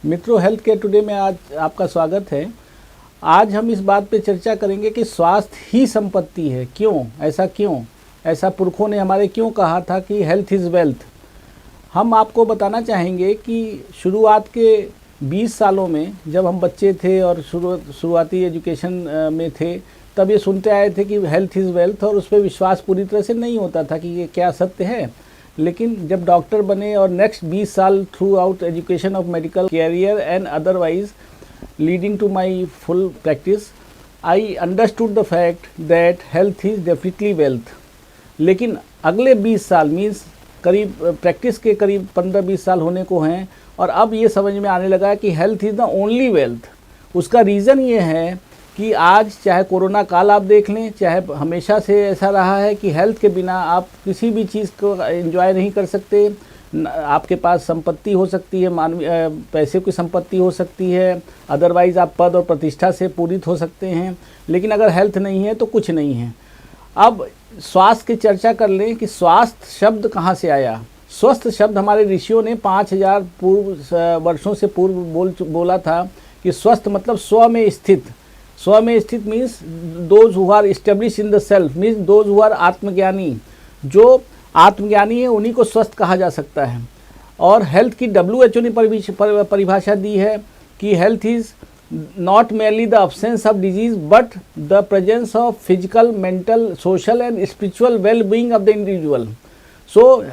मित्रों, health care today में आज आपका स्वागत है। आज हम इस बात पे चर्चा करेंगे कि स्वास्थ्य ही संपत्ति है। क्यों ऐसा पुरखों ने हमारे क्यों कहा था कि हेल्थ इज़ वेल्थ। हम आपको बताना चाहेंगे कि शुरुआत के 20 सालों में जब हम बच्चे थे और शुरुआती एजुकेशन में थे, तब ये सुनते आए थे कि हेल्थ इज़ वेल्थ, और उस पर विश्वास पूरी तरह से नहीं होता था कि ये क्या सत्य है। लेकिन जब डॉक्टर बने और नेक्स्ट 20 साल throughout education of medical career and otherwise leading to my full practice, I understood the fact that health is definitely wealth. लेकिन अगले 20 साल मीन्स करीब प्रैक्टिस के करीब 15-20 साल होने को हैं, और अब ये समझ में आने लगा कि health is the only wealth. उसका रीज़न ये है कि आज चाहे कोरोना काल आप देख लें, चाहे हमेशा से ऐसा रहा है कि हेल्थ के बिना आप किसी भी चीज़ को एंजॉय नहीं कर सकते। आपके पास संपत्ति हो सकती है, मानवीय पैसे की संपत्ति हो सकती है, अदरवाइज़ आप पद और प्रतिष्ठा से पूरित हो सकते हैं, लेकिन अगर हेल्थ नहीं है तो कुछ नहीं है। अब स्वास्थ्य की चर्चा कर लें कि स्वास्थ्य शब्द कहाँ से आया। स्वस्थ शब्द हमारे ऋषियों ने 5000 वर्षों से पूर्व बोला था कि स्वस्थ मतलब स्व में स्थित। स्व में स्थित means those who are establish in the self, means those who are आत्मज्ञानी। जो आत्मज्ञानी है उन्हीं को स्वस्थ कहा जा सकता है। और हेल्थ की WHO ने परिभाषा दी है कि health is not merely the absence of disease but the presence of physical, mental, social and spiritual well being of the individual. So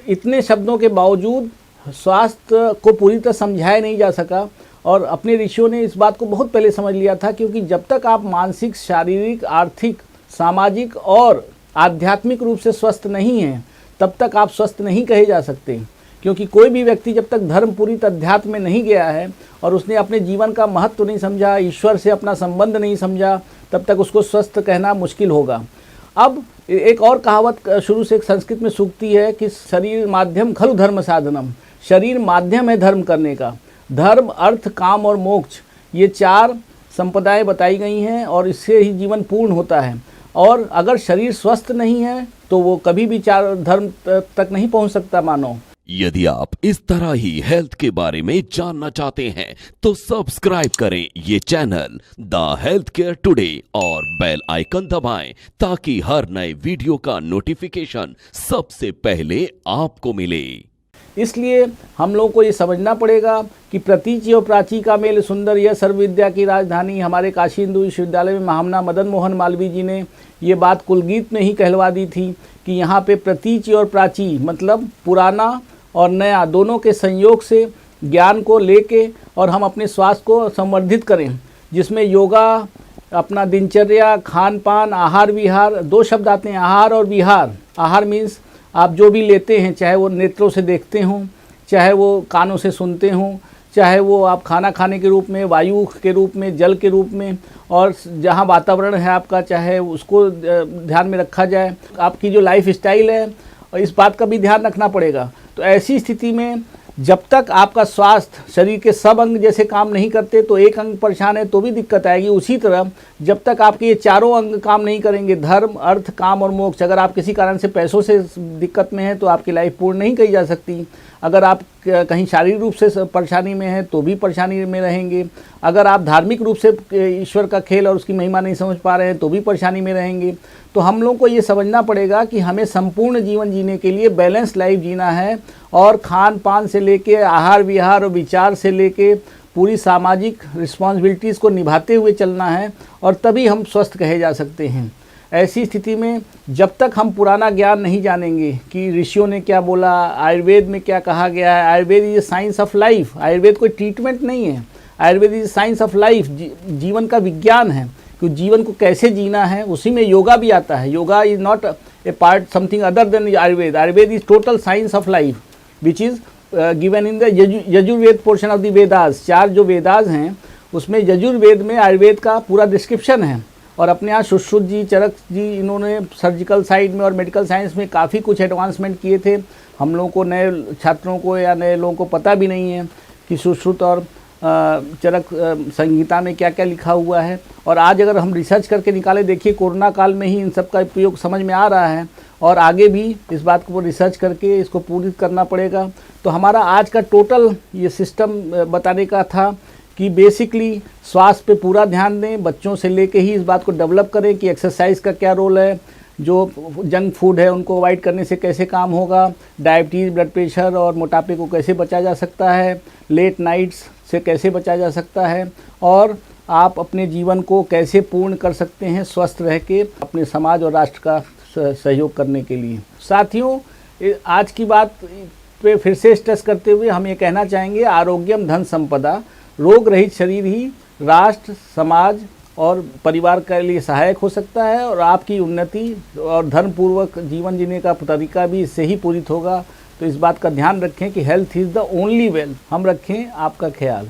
इतने शब्दों के बावजूद स्वास्थ्य को पूरी तरह समझाया नहीं जा सका, और अपने ऋषियों ने इस बात को बहुत पहले समझ लिया था, क्योंकि जब तक आप मानसिक, शारीरिक, आर्थिक, सामाजिक और आध्यात्मिक रूप से स्वस्थ नहीं हैं, तब तक आप स्वस्थ नहीं कहे जा सकते। क्योंकि कोई भी व्यक्ति जब तक धर्मपूरित अध्यात्म में नहीं गया है और उसने अपने जीवन का महत्व नहीं समझा, ईश्वर से अपना संबंध नहीं समझा, तब तक उसको स्वस्थ कहना मुश्किल होगा। अब एक और कहावत शुरू से एक संस्कृत में सूक्ति है कि शरीर माध्यम खलु धर्म साधनम। शरीर माध्यम है धर्म करने का। धर्म, अर्थ, काम और मोक्ष, ये 4 संपदाएं बताई गई हैं, और इससे ही जीवन पूर्ण होता है। और अगर शरीर स्वस्थ नहीं है तो वो कभी भी 4 धर्म तक नहीं पहुंच सकता मानव। यदि आप इस तरह ही हेल्थ के बारे में जानना चाहते हैं तो सब्सक्राइब करें ये channel the health care today और बेल आइकन दबाएं, ताकि हर नए वीडियो का नोटिफिकेशन सबसे पहले आपको मिले। इसलिए हम लोगों को ये समझना पड़ेगा कि प्रतीचि और प्राची का मेल सुंदर, यह सर्व विद्या की राजधानी। हमारे काशी हिंदू विश्वविद्यालय में महामना मदन मोहन मालवीय जी ने ये बात कुलगीत में ही कहलवा दी थी कि यहाँ पे प्रतीचि और प्राची मतलब पुराना और नया दोनों के संयोग से ज्ञान को लेके और हम अपने स्वास्थ्य को संवर्धित करें, जिसमें योगा, अपना दिनचर्या, खान पान, आहार विहार, 2 शब्द आते हैं, आहार और विहार। आहार मीन्स आप जो भी लेते हैं, चाहे वो नेत्रों से देखते हों, चाहे वो कानों से सुनते हों, चाहे वो आप खाना खाने के रूप में, वायु के रूप में, जल के रूप में, और जहाँ वातावरण है आपका, चाहे उसको ध्यान में रखा जाए। आपकी जो लाइफ स्टाइल है, और इस बात का भी ध्यान रखना पड़ेगा। तो ऐसी स्थिति में जब तक आपका स्वास्थ्य, शरीर के सब अंग जैसे काम नहीं करते तो एक अंग परेशान है तो भी दिक्कत आएगी। उसी तरह जब तक आपके ये 4 अंग काम नहीं करेंगे, धर्म, अर्थ, काम और मोक्ष, अगर आप किसी कारण से पैसों से दिक्कत में हैं तो आपकी लाइफ पूर्ण नहीं कही जा सकती। अगर आप कहीं शारीरिक रूप से परेशानी में हैं तो भी परेशानी में रहेंगे। अगर आप धार्मिक रूप से ईश्वर का खेल और उसकी महिमा नहीं समझ पा रहे हैं तो भी परेशानी में रहेंगे। तो हम लोगों को ये समझना पड़ेगा कि हमें संपूर्ण जीवन जीने के लिए बैलेंस लाइफ जीना है, और खान पान से लेके आहार विहार और विचार से लेके पूरी सामाजिक रिस्पॉन्सिबिलिटीज़ को निभाते हुए चलना है, और तभी हम स्वस्थ कहे जा सकते हैं। ऐसी स्थिति में जब तक हम पुराना ज्ञान नहीं जानेंगे कि ऋषियों ने क्या बोला, आयुर्वेद में क्या कहा गया है। Ayurveda is science of life. Ayurveda कोई ट्रीटमेंट नहीं है, Ayurveda is science of life, जीवन का विज्ञान है कि जीवन को कैसे जीना है। उसी में योगा भी आता है। Yoga is not a part something other than Ayurveda. Ayurveda is total science of life which is given in the Yajurveda portion of the Vedas. 4 जो वेदास हैं उसमें यजुर्वेद में आयुर्वेद का पूरा डिस्क्रिप्शन है। और अपने यहाँ सुश्रुत जी, चरक जी, इन्होंने सर्जिकल साइड में और मेडिकल साइंस में काफ़ी कुछ एडवांसमेंट किए थे। हम लोगों को, नए छात्रों को या नए लोगों को पता भी नहीं है कि सुश्रुत और चरक संहिता में क्या क्या लिखा हुआ है। और आज अगर हम रिसर्च करके निकाले, देखिए कोरोना काल में ही इन सब का उपयोग समझ में आ रहा है और आगे भी इस बात को रिसर्च करके इसको पूरी करना पड़ेगा। तो हमारा आज का टोटल ये सिस्टम बताने का था कि बेसिकली स्वास्थ्य पे पूरा ध्यान दें, बच्चों से लेके ही इस बात को डेवलप करें कि एक्सरसाइज का क्या रोल है, जो जंक फूड है उनको अवॉइड करने से कैसे काम होगा, डायबिटीज़, ब्लड प्रेशर और मोटापे को कैसे बचा जा सकता है, लेट नाइट्स से कैसे बचा जा सकता है, और आप अपने जीवन को कैसे पूर्ण कर सकते हैं स्वस्थ रह के अपने समाज और राष्ट्र का सहयोग करने के लिए। साथियों, आज की बात पे फिर से स्ट्रेस करते हुए हम ये कहना चाहेंगे, आरोग्यम धन संपदा, रोग रहित शरीर ही राष्ट्र, समाज और परिवार के लिए सहायक हो सकता है और आपकी उन्नति और धर्मपूर्वक जीवन जीने का तरीका भी इससे ही पूरित होगा। तो इस बात का ध्यान रखें कि health is the only wealth. हम रखें आपका ख्याल।